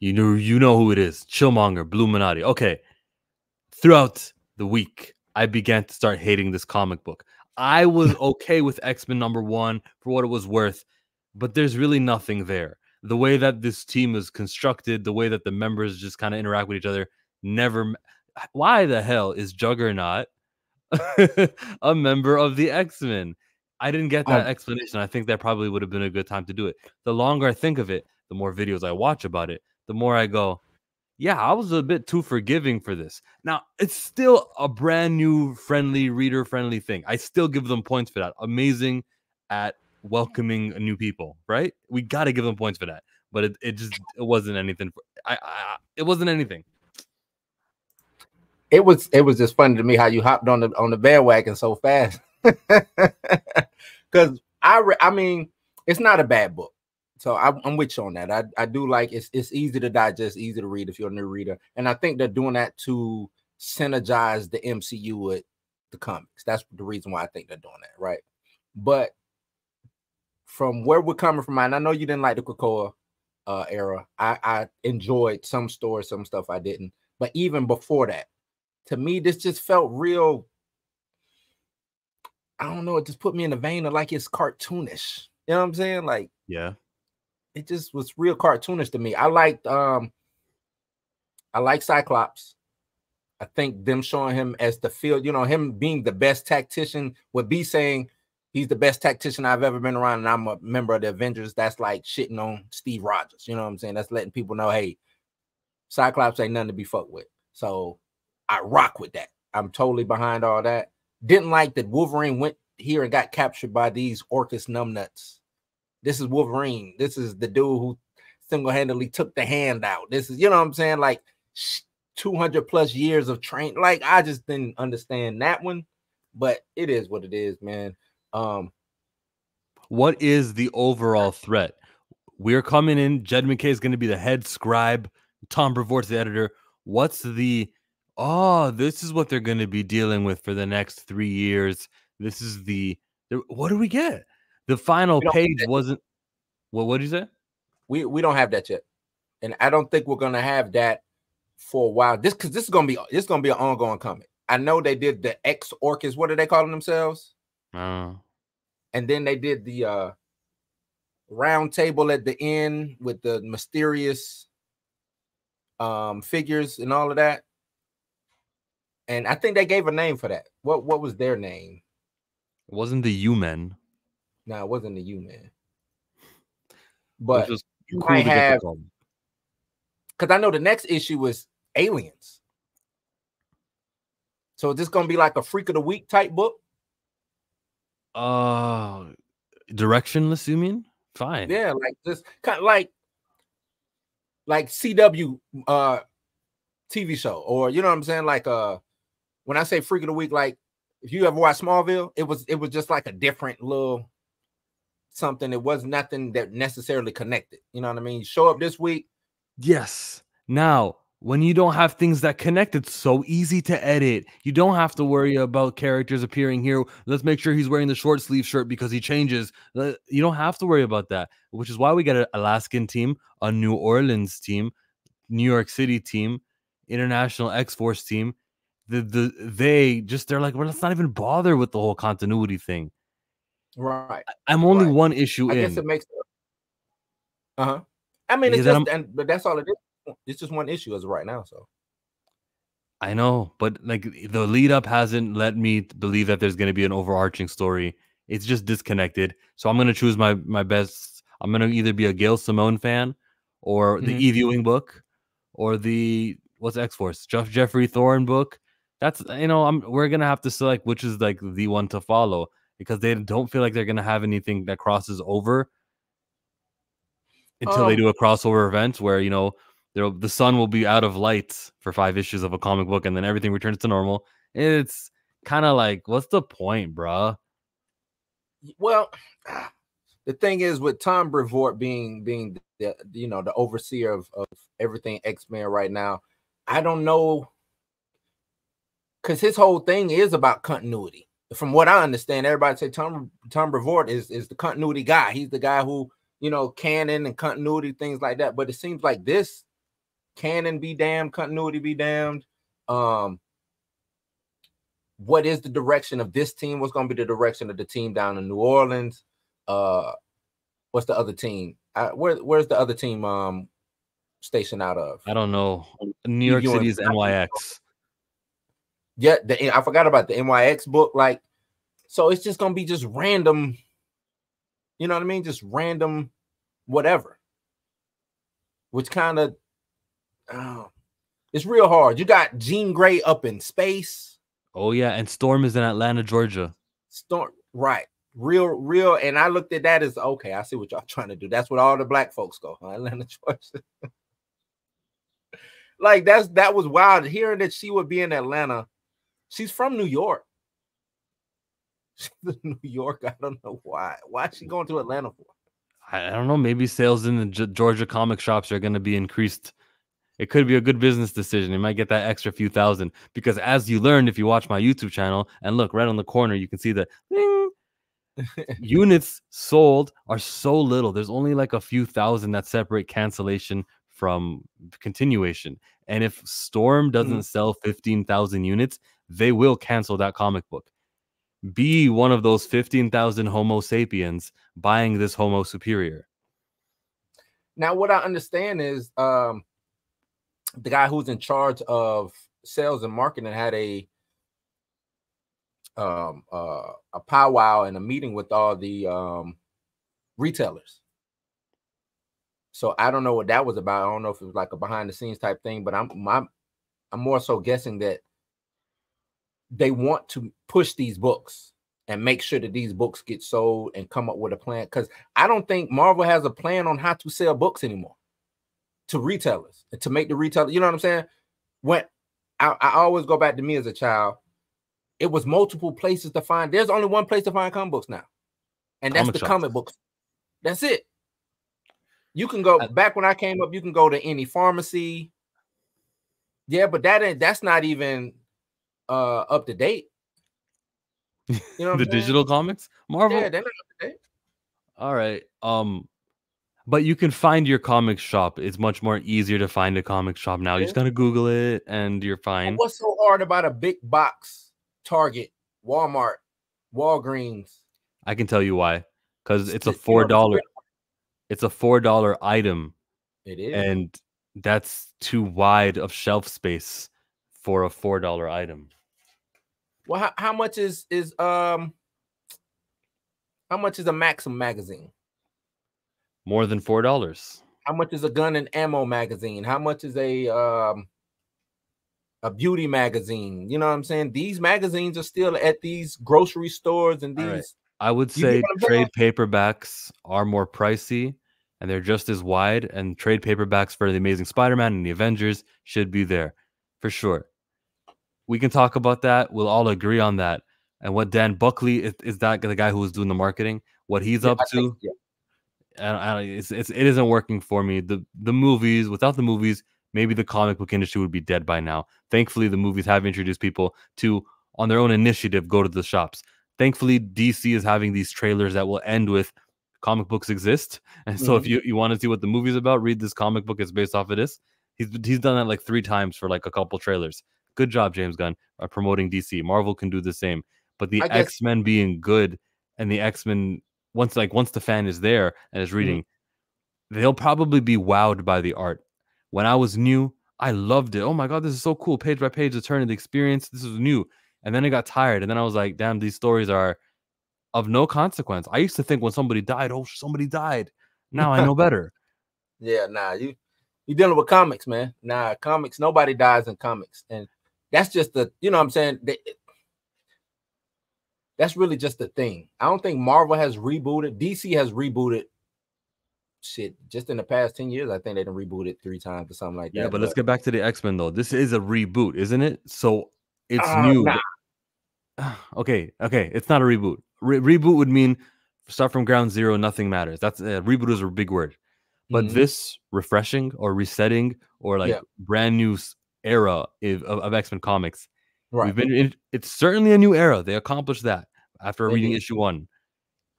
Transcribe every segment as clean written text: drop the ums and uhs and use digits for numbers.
You know who it is. Chillmonger, Bluminati. Okay. Throughout the week, I began to start hating this comic book. I was okay with X-Men #1 for what it was worth, but there's really nothing there. The way that this team is constructed, the way that the members just kind of interact with each other, never. Why the hell is Juggernaut a member of the X-Men? I didn't get that explanation. I think that probably would have been a good time to do it. The longer I think of it, the more videos I watch about it, the more I go, yeah, I was a bit too forgiving for this. Now, it's still a brand new, friendly, reader-friendly thing. I still give them points for that. Amazing at welcoming new people, right? We got to give them points for that. But it wasn't anything. It wasn't anything. It was just funny to me how you hopped on the bandwagon so fast. Because I mean, it's not a bad book. So I'm with you on that. I do like it's easy to digest, easy to read if you're a new reader. And I think they're doing that to synergize the MCU with the comics. That's the reason why I think they're doing that, right? But from where we're coming from, and I know you didn't like the Krakoa era. I enjoyed some stories, some stuff I didn't. But even before that, to me, this just felt real. I don't know. It just put me in the vein of like it's cartoonish. You know what I'm saying? Like, yeah. It just was real cartoonish to me. I like Cyclops. I think them showing him as the field, you know, him being the best tactician would be saying he's the best tactician I've ever been around, and I'm a member of the Avengers. That's like shitting on Steve Rogers. You know what I'm saying? That's letting people know, hey, Cyclops ain't nothing to be fucked with. So I rock with that. I'm totally behind all that. Didn't like that Wolverine went here and got captured by these Orcus numbnuts. This is Wolverine. This is the dude who single-handedly took the hand out. This is, you know what I'm saying? Like 200 plus years of training. Like, I just didn't understand that one, but it is what it is, man. What is the overall threat? We're coming in. Jed McKay is going to be the head scribe. Tom Brevoort's the editor. What's the, this is what they're going to be dealing with for the next 3 years. This is what do we get? The final page wasn't. What did you say? We don't have that yet, and I don't think we're gonna have that for a while. This is gonna be an ongoing comic. I know they did the X Orcus. What are they calling themselves? And then they did the round table at the end with the mysterious figures and all of that. And I think they gave a name for that. What was their name? It wasn't the U-Men. No, it wasn't the U-Men. But was you cool might to get have, the because I know the next issue was aliens. So is this gonna be like a Freak of the Week type book? Directionless, you mean? Fine. Yeah, like this kind of like CW TV show, or you know what I'm saying? Like when I say Freak of the Week, like if you ever watched Smallville, it was just like a different little something. It was nothing that necessarily connected. You know what I mean? You show up this week. Yes. Now, when you don't have things that connect, it's so easy to edit. You don't have to worry about characters appearing here. Let's make sure he's wearing the short sleeve shirt because he changes. You don't have to worry about that, which is why we got an Alaskan team, a New Orleans team, New York City team, International X-Force team. They're like, well, let's not even bother with the whole continuity thing. Right. I'm only one issue in. I guess it makes. I mean, it's just, but that's all it is. It's just one issue as of right now. So I know, but like the lead up hasn't led me to believe that there's going to be an overarching story. It's just disconnected. So I'm going to choose my best. I'm going to either be a Gail Simone fan, or the E-Viewing book, or the X-Force Jeffrey Thorne book. That's we're gonna have to select which is like the one to follow, because they don't feel like they're gonna have anything that crosses over until they do a crossover event where the sun will be out of lights for 5 issues of a comic book and then everything returns to normal. It's kind of like, what's the point, bruh? Well, the thing is with Tom Brevoort being the overseer of everything X-Men right now, I don't know, because his whole thing is about continuity. From what I understand, everybody say Tom Brevoort is the continuity guy. He's the guy who, canon and continuity, things like that. But it seems like this canon be damned, continuity be damned. What is the direction of this team? What's going to be the direction of the team down in New Orleans? What's the other team? Where's the other team stationed out of? I don't know. New York City's NYX. Yeah, I forgot about the NYX book. Like, so it's just gonna be just random. You know what I mean? Just random, whatever. Which kind of, it's real hard. You got Jean Grey up in space. Oh yeah, and Storm is in Atlanta, Georgia. Storm, right? Real. And I looked at that as okay. I see what y'all trying to do. That's what all the black folks go. Huh? Atlanta, Georgia. Like that was wild. Hearing that she would be in Atlanta. She's from New York. She's in New York. I don't know why. Why is she going to Atlanta for? I don't know. Maybe sales in the Georgia comic shops are going to be increased. It could be a good business decision. You might get that extra few thousand because, as you learned, if you watch my YouTube channel and look right on the corner, you can see the units sold are so little. There's only like a few thousand that separate cancellation from continuation. And if Storm doesn't sell 15,000 units, they will cancel that comic book. Be one of those 15,000 Homo sapiens buying this Homo superior. Now, what I understand is the guy who's in charge of sales and marketing had a powwow and a meeting with all the retailers. So I don't know what that was about. I don't know if it was like a behind the scenes type thing, but I'm more so guessing that they want to push these books and make sure that these books get sold and come up with a plan. Because I don't think Marvel has a plan on how to sell books anymore to retailers, to make the retailer, you know what I'm saying? When I always go back to me as a child, it was multiple places to find. There's only one place to find comic books now, and that's the comic books. That's it. You can go back when I came up, you can go to any pharmacy. Yeah, but that's not even up to date. You know the digital comics? Marvel? Yeah, they're not up to date. All right. But you can find your comic shop. It's much more easier to find a comic shop now. You just gotta Google it and you're fine. What's so hard about a big box Target, Walmart, Walgreens? I can tell you why. Because it's a $4. It's a $4 item. It is. And that's too wide of shelf space for a $4 item. Well, how much is a Maxim magazine? More than $4. How much is a gun and ammo magazine? How much is a beauty magazine? You know what I'm saying? These magazines are still at these grocery stores and these. Right. I would say trade paperbacks are more pricey and they're just as wide. And trade paperbacks for the Amazing Spider-Man and the Avengers should be there for sure. We can talk about that. We'll all agree on that. And what Dan Buckley is that the guy who was doing the marketing? What he's up to? It isn't working for me. The movies, without the movies, maybe the comic book industry would be dead by now. Thankfully, the movies have introduced people to, on their own initiative, go to the shops. Thankfully, DC is having these trailers that will end with comic books exist. And so if you want to see what the movie's about, read this comic book. It's based off of this. He's done that like 3 times for like a couple trailers. Good job, James Gunn, promoting DC. Marvel can do the same. But the X-Men being good and the X-Men, once the fan is there and is reading, they'll probably be wowed by the art. When I was new, I loved it. Oh my God, this is so cool. Page by page, the turn of the experience. This is new. And then I got tired. And then I was like, damn, these stories are of no consequence. I used to think when somebody died, oh, somebody died. Now I know better. Yeah, nah, you dealing with comics, man. Nah, comics, nobody dies in comics. And that's just the, you know what I'm saying? That's really just the thing. I don't think Marvel has rebooted. DC has rebooted shit just in the past 10 years. I think they done rebooted 3 times or something like that. Yeah, but let's get back to the X-Men though. This is a reboot, isn't it? So it's new. Nah. Okay. It's not a reboot. Reboot would mean start from ground zero, nothing matters. That's reboot is a big word. But this refreshing or resetting or like brand new era of X-Men comics. Right. It's certainly a new era. They accomplished that after reading issue 1.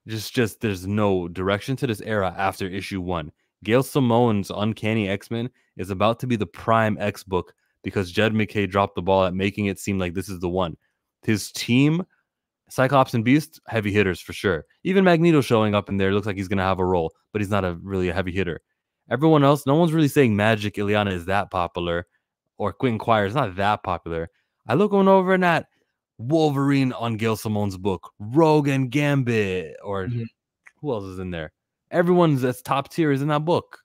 Just there's no direction to this era after issue 1. Gail Simone's Uncanny X-Men is about to be the prime X book because Jed McKay dropped the ball at making it seem like this is the one. His team, Cyclops and Beast, heavy hitters for sure. Even Magneto showing up in there looks like he's going to have a role, but he's not really a heavy hitter. Everyone else, no one's really saying Magic Ileana is that popular, or Quentin Quire is not that popular. I look on over in that Wolverine on Gail Simone's book, Rogue and Gambit, or who else is in there? Everyone's that's top tier is in that book.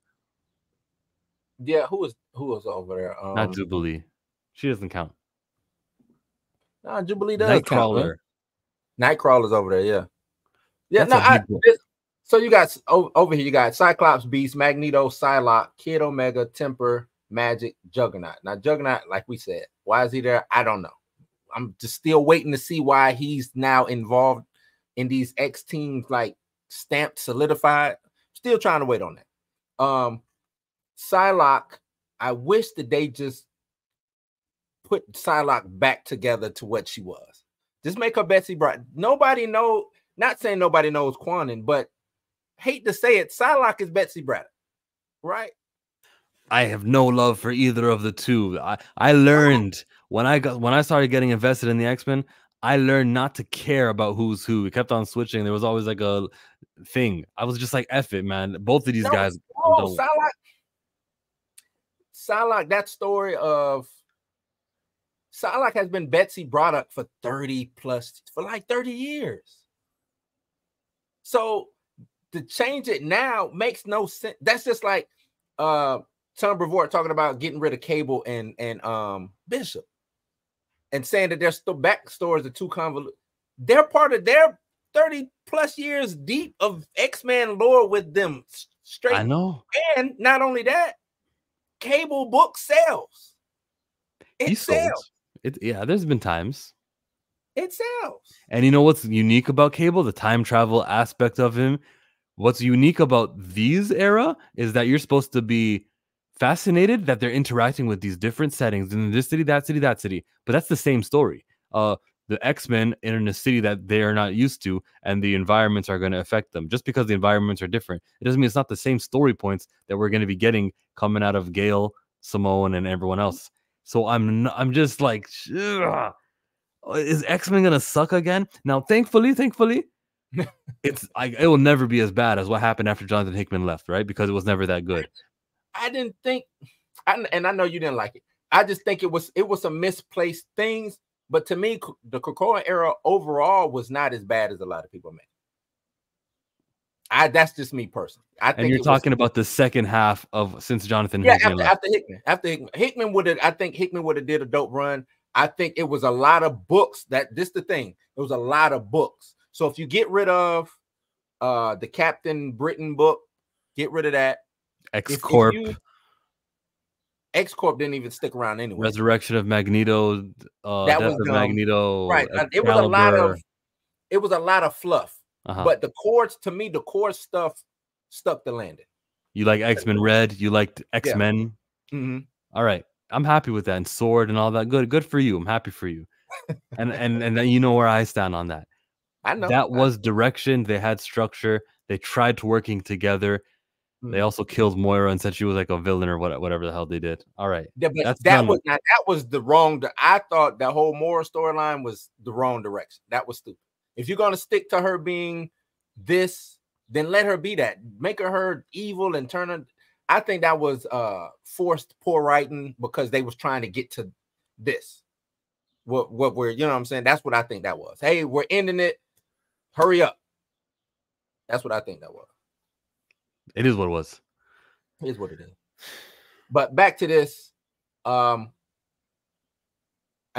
Yeah, who was over there? Not Jubilee. She doesn't count. No, Jubilee does Nightcrawler. Count, Nightcrawler's over there, yeah. Yeah, so you got over here, you got Cyclops, Beast, Magneto, Psylocke, Kid Omega, Temper, Magic, Juggernaut. Now, Juggernaut, like we said, why is he there? I don't know. I'm just still waiting to see why he's now involved in these X teams, like stamped, solidified. Still trying to wait on that. Psylocke, I wish that they just put Psylocke back together to what she was. Just make her Betsy Braddock. Nobody know, not saying nobody knows Quanon, but hate to say it, Psylocke is Betsy Braddock, right? I have no love for either of the two. I learned when I started getting invested in the X-Men, I learned not to care about who's who. We kept on switching. There was always like a thing. I was just like, F it, man. Both of these guys. Psylocke, that story of Psylocke has been Betsy Braddock for 30 years. So to change it now makes no sense. That's just like Tom Brevoort talking about getting rid of Cable and Bishop and saying that their backstories are too convoluted. They're part of their 30 plus years deep of X-Men lore with them straight. I know. And not only that, Cable book sells. It sells. Yeah, there's been times. It sells. And you know what's unique about Cable? The time travel aspect of him. What's unique about these era is that you're supposed to be fascinated that they're interacting with these different settings in this city, that city, that city. But that's the same story. The X-Men in a city that they are not used to, and the environments are going to affect them. Just because the environments are different, it doesn't mean it's not the same story points that we're going to be getting coming out of Gail, Simone, and everyone else. So I'm just like, ugh. Is X-Men gonna suck again? Now, thankfully, it will never be as bad as what happened after Jonathan Hickman left, right? Because it was never that good. I didn't think, and I know you didn't like it. I just think it was some misplaced things. But to me, the Krakoa era overall was not as bad as a lot of people make. That's just me personally. I think you're talking about the second half of since Jonathan Hickman after Hickman would have. I think Hickman would have did a dope run. I think it was a lot of books. This the thing. It was a lot of books. So if you get rid of the Captain Britain book, get rid of that. X-Corp. X-Corp didn't even stick around anyway. Resurrection of Magneto. Death of Magneto. Right. It was a lot of fluff. But the core stuff stuck the landing. You like X-Men Red? You liked X-Men? Yeah. Mm-hmm. All right. I'm happy with that. And Sword and all that. Good for you. I'm happy for you. and you know where I stand on that. I know. That was direction. They had structure. They tried to working together. They also killed Moira and said she was like a villain or whatever the hell they did. All right. Yeah, but that was the wrong. I thought the whole Moira storyline was the wrong direction. That was stupid. If you're gonna stick to her being this, then let her be that. Make her evil and turn her. I think that was forced poor writing because they was trying to get to this. What we're, you know what I'm saying? That's what I think that was. Hey, we're ending it. Hurry up. That's what I think that was. It is what it was. It is what it is. But back to this. I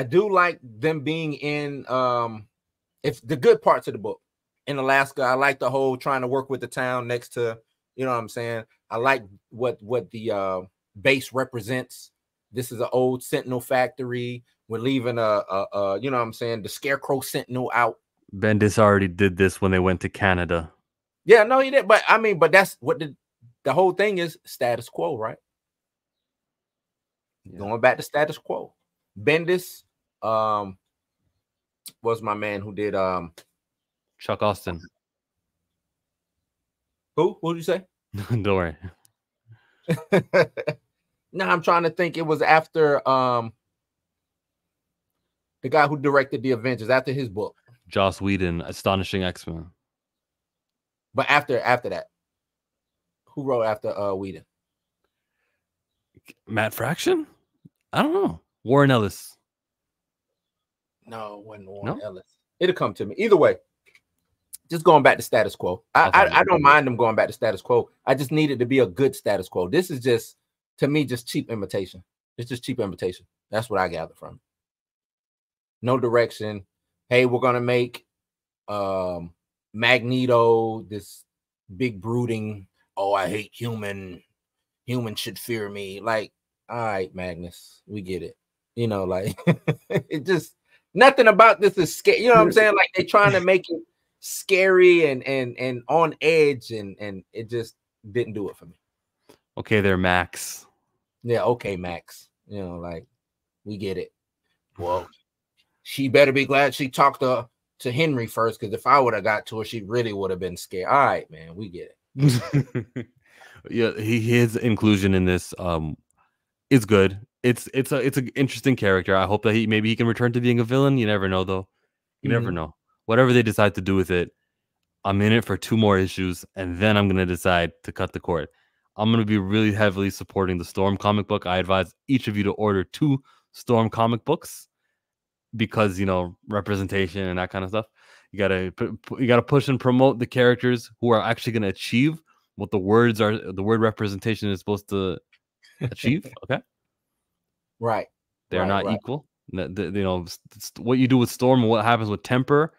do like them being in if the good parts of the book in Alaska. I like the whole trying to work with the town next to, you know what I'm saying? I like what the base represents. This is an old Sentinel factory. We're leaving a you know what I'm saying, the Scarecrow Sentinel out. Bendis already did this when they went to Canada. Yeah, no, he did. But I mean, but that's what the whole thing is, status quo, right? Yeah. Going back to status quo. Bendis was my man who did Chuck Austin. Who? What did you say? Don't worry. Now I'm trying to think. It was after the guy who directed the Avengers, after his book. Joss Whedon, Astonishing X-Men. But after that, who wrote after Whedon? Matt Fraction? I don't know. Warren Ellis. No, it wasn't Warren Ellis. It'll come to me. Either way, just going back to status quo. I don't mind them going back to status quo. I just need it to be a good status quo. This is just, to me, just cheap imitation. It's just cheap imitation. That's what I gather from it. No direction. Hey, we're gonna make Magneto this big brooding, oh, I hate humans should fear me. Like, all right, Magnus, we get it. You know, like it just, nothing about this is scary. You know what I'm saying? Like, they're trying to make it scary and on edge, and it just didn't do it for me. Okay, there, Max. Yeah, okay, Max. You know, like, we get it. Well, she better be glad she talked to Henry first, because if I would have got to her, she really would have been scared. All right, man, we get it. Yeah, his inclusion in this is good. It's an interesting character. I hope that maybe he can return to being a villain. You never know, though. You never know. Whatever they decide to do with it, I'm in it for 2 more issues, and then I'm gonna decide to cut the cord. I'm gonna be really heavily supporting the Storm comic book. I advise each of you to order 2 Storm comic books, because, you know, representation and that kind of stuff. You gotta push and promote the characters who are actually gonna achieve what the word representation is supposed to achieve. Okay, right? They're not equal. You know, what you do with Storm and what happens with Temper.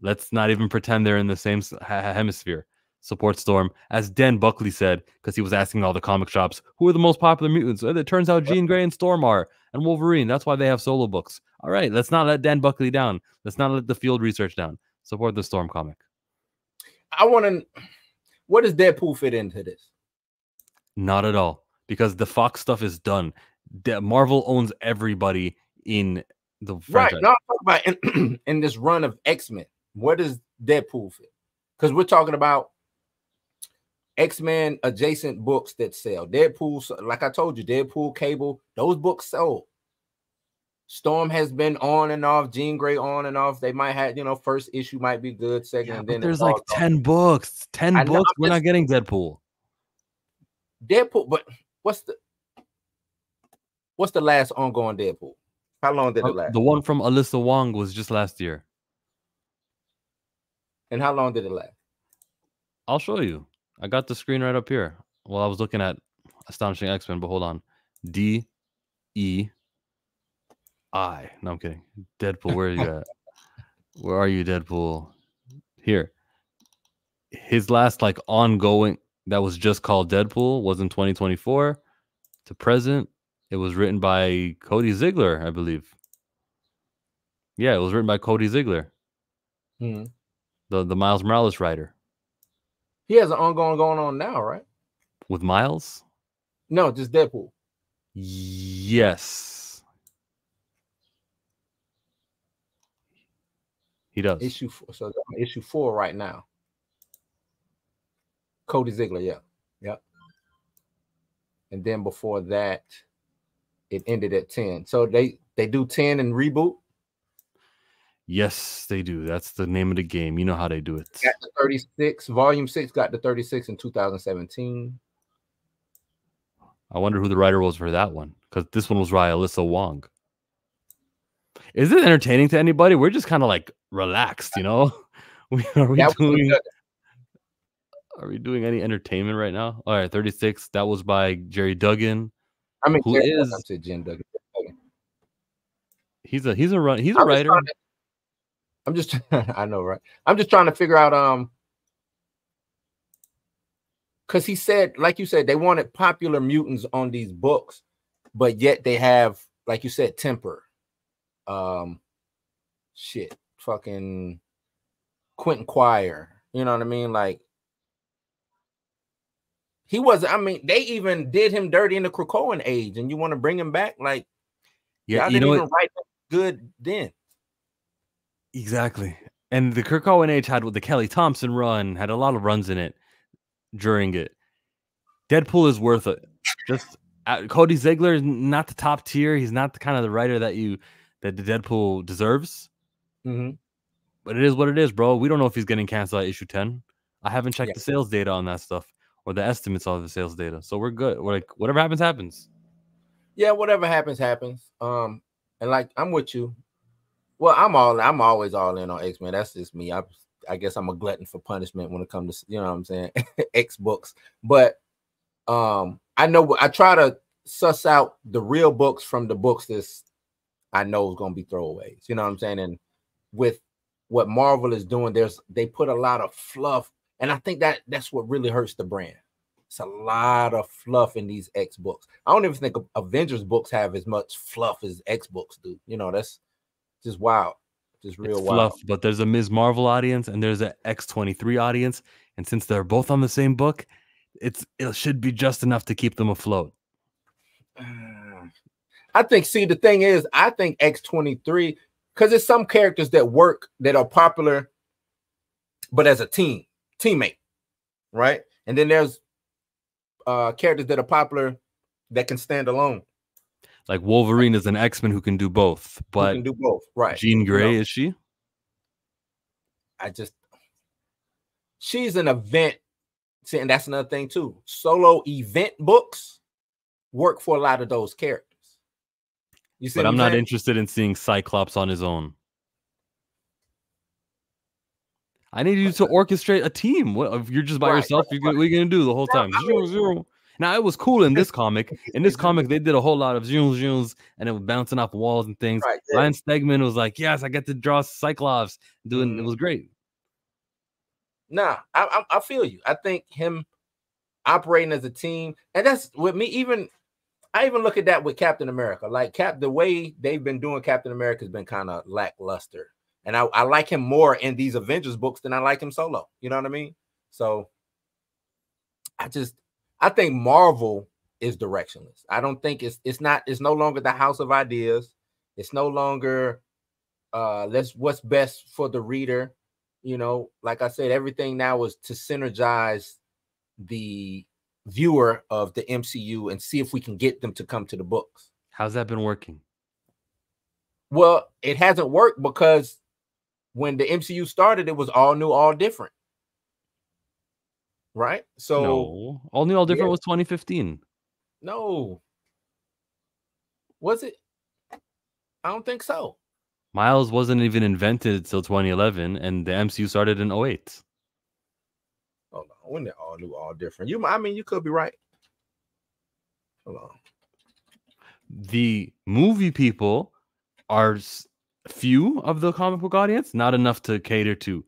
Let's not even pretend they're in the same hemisphere. Support Storm, as Dan Buckley said, because he was asking all the comic shops who are the most popular mutants. It turns out Jean Grey and Storm are, and Wolverine. That's why they have solo books. All right, let's not let Dan Buckley down. Let's not let the field research down. Support the Storm comic. I want to. What does Deadpool fit into this? Not at all, because the Fox stuff is done. Marvel owns everybody in the franchise. Right. Now I'm talking about in this run of X-Men. Where does Deadpool fit? Because we're talking about X-Men adjacent books that sell. Deadpool, like I told you, Deadpool, Cable, those books sold. Storm has been on and off, Jean Grey on and off. They might have, you know, first issue might be good, second, and then there's like 10 books. 10 books. We're not getting Deadpool. But what's the last ongoing Deadpool? How long did it last? The one from Alyssa Wong was just last year. And how long did it last? I'll show you. I got the screen right up here. Well, I was looking at Astonishing X-Men, but hold on. DEI. No, I'm kidding. Deadpool, where are you at? Where are you, Deadpool? Here. His last like ongoing that was just called Deadpool was in 2024 to present. It was written by Cody Ziegler, I believe. Yeah, it was written by Cody Ziegler. The Miles Morales writer. He has an ongoing going on now, right? With Miles? No, just Deadpool. Yes. He does. Issue 4 right now. Cody Ziegler, yeah. Yep. And then before that, it ended at 10. So they do 10 and reboot? Yes, they do. That's the name of the game. You know how they do it. Got the 36. Volume 6 got the 36 in 2017. I wonder who the writer was for that one, because this one was by Alyssa Wong. Is it entertaining to anybody? We're just kind of like relaxed, you know? Are we doing any entertainment right now? All right, 36. That was by Jerry Duggan. I mean, who is Jim Duggan? He's a writer. I'm just I know, right? I'm just trying to figure out because he said, like you said, they wanted popular mutants on these books, but yet they have, like you said, Temper. Fucking Quentin Quire. You know what I mean? Like, he wasn't, I mean, they even did him dirty in the Krakoan age, and you want to bring him back? Like, yeah, you didn't even write good then. Exactly. And the Krakoan age had with the Kelly Thompson run, had a lot of runs in it during it. Deadpool is worth Just Cody Ziegler is not the top tier. He's not the kind of the writer that the Deadpool deserves. Mm-hmm. But it is what it is, bro. We don't know if he's getting canceled at issue 10. I haven't checked the sales data on that stuff or the estimates of the sales data. So we're good. We're like, whatever happens, happens. Yeah, whatever happens, happens. And like I'm with you. Well, I'm always all in on X-Men. That's just me. I guess I'm a glutton for punishment when it comes to, you know what I'm saying, X books. But I know I try to suss out the real books from the books that's I know is gonna be throwaways. You know what I'm saying? And with what Marvel is doing, they put a lot of fluff, and I think that's what really hurts the brand. It's a lot of fluff in these X books. I don't even think Avengers books have as much fluff as X books do. You know, that's just wild. Just real it's wild. fluff, but there's a Ms. Marvel audience and there's an X-23 audience. And since they're both on the same book, it should be just enough to keep them afloat. I think, see, the thing is, I think X-23, because there's some characters that work that are popular, but as a teammate, right? And then there's characters that are popular that can stand alone. Like Wolverine is an X-Men who can do both, but can do both, right? Jean Grey, is she? She's an event. See, and that's another thing too. Solo event books work for a lot of those characters. You see, but I'm not interested in seeing Cyclops on his own. I need you to orchestrate a team. What if you're just by yourself? What are you gonna do the whole time? Zero. Now it was cool in this comic. In this comic, they did a whole lot of zooms, and it was bouncing off walls and things. Ryan Stegman was like, "Yes, I get to draw Cyclops." It was great. Nah, I feel you. I think him operating as a team, and that's with me. I even look at that with Captain America. Like the way they've been doing Captain America has been kind of lackluster. And I like him more in these Avengers books than I like him solo. You know what I mean? So I think Marvel is directionless. I don't think it's no longer the house of ideas. It's no longer what's best for the reader. You know, like I said, everything now is to synergize the viewer of the MCU and see if we can get them to come to the books. How's that been working? Well, it hasn't worked because when the MCU started, it was all new, all different. Right? So no, all new, all different was 2015. No. Was it? I don't think so. Miles wasn't even invented until 2011, and the MCU started in 2008. Hold on. When they're all new, all different. You could be right. Hold on. The movie people are few of the comic book audience, not enough to cater to.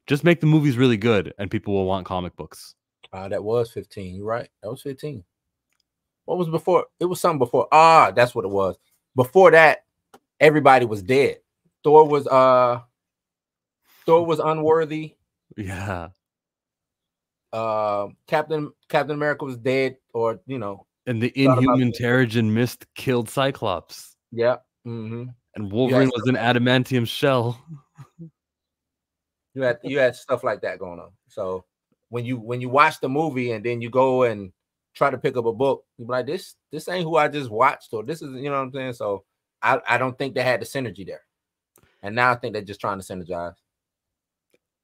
Just make the movies really good, and people will want comic books. That was 15. You're right. That was 15. What was before? It was something before. That's what it was. Before that, everybody was dead. Thor was unworthy. Yeah. Captain America was dead, or and the Inhuman Terrigen Mist killed Cyclops. Yeah. Mm-hmm. And Wolverine was an adamantium shell. You had stuff like that going on. So when you watch the movie and then you go and try to pick up a book, you're like, this ain't who I just watched, or this is, you know what I'm saying? So I don't think they had the synergy there. And now I think they're just trying to synergize.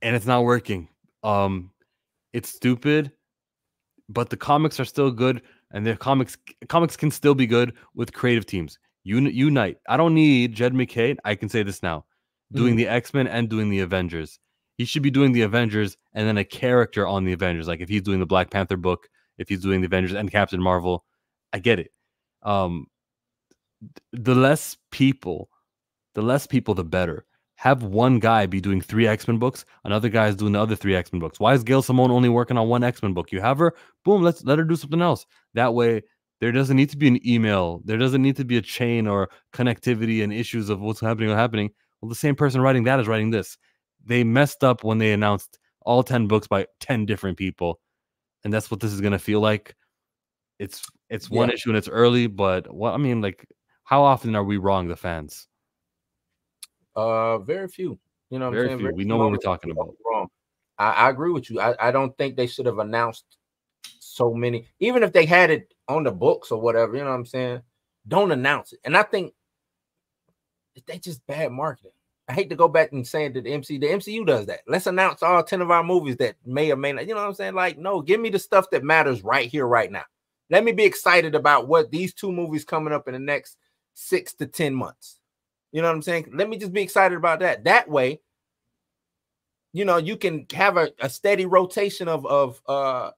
And it's not working. It's stupid, but the comics are still good, and the comics can still be good with creative teams. Unite. I don't need Jed McKay. I can say this now. Doing the X-Men and doing the Avengers. He should be doing the Avengers and then a character on the Avengers. Like if he's doing the Black Panther book, if he's doing the Avengers and Captain Marvel, I get it. The less people, the better. Have one guy be doing 3 X-Men books, another guy is doing the other 3 X-Men books. Why is Gail Simone only working on 1 X-Men book? You have her, boom, let her do something else. That way, there doesn't need to be an email. There doesn't need to be a chain or connectivity and issues of what's happening. Well, the same person writing that is writing this. They messed up when they announced all 10 books by 10 different people. And that's what this is going to feel like. It's one issue and it's early, but how often are we wrong, the fans? Very few. You know what I'm saying? Few. We know what we're talking about. Wrong. I agree with you. I don't think they should have announced so many. Even if they had it on the books or whatever, you know what I'm saying? Don't announce it. And I think they just bad marketing. I hate to go back and say that the MCU does that. Let's announce all 10 of our movies that may or may not, you know what I'm saying? Like, no, give me the stuff that matters right here, right now. Let me be excited about what these 2 movies coming up in the next 6 to 10 months. You know what I'm saying? Let me just be excited about that. That way, you know, you can have a steady rotation of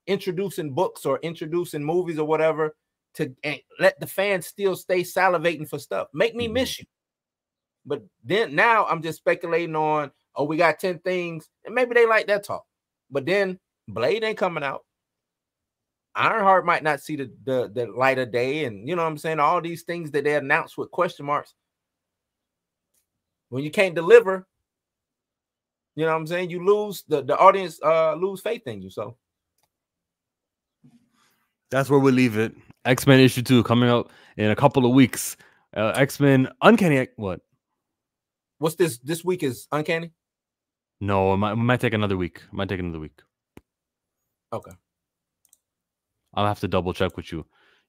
introducing books or introducing movies or whatever to let the fans still stay salivating for stuff. Make me miss you. But then now I'm just speculating on, oh, we got 10 things, and maybe they like that talk. But then Blade ain't coming out. Ironheart might not see the light of day, and you know what I'm saying? All these things that they announced with question marks. When you can't deliver, you know what I'm saying? You lose the audience lose faith in you. So that's where we leave it. X-Men issue 2 coming out in a couple of weeks. X-Men Uncanny. What? What's this? This week is Uncanny? No, it might take another week. Okay. I'll have to double check with you.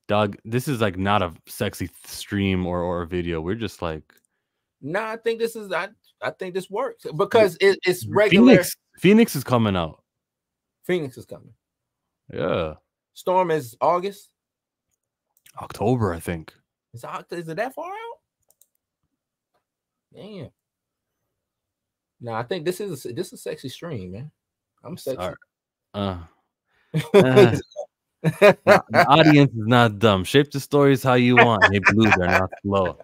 Dog, this is like not a sexy stream or a video. We're just like, no, I think this is I think this works because it's regular. Phoenix is coming out. Phoenix is coming. Yeah. Storm is August. October, I think. Is it that far out? Damn. No, I think this is a sexy stream, man. I'm sexy. The audience is not dumb. Shape the stories how you want. Hey, Blue, they're not slow.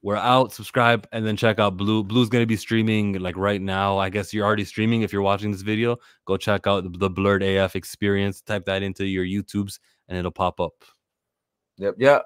We're out. Subscribe and then check out Blue. Blue's gonna be streaming like right now. I guess you're already streaming if you're watching this video. Go check out the Blurred AF experience. Type that into your YouTubes and it'll pop up. Yep.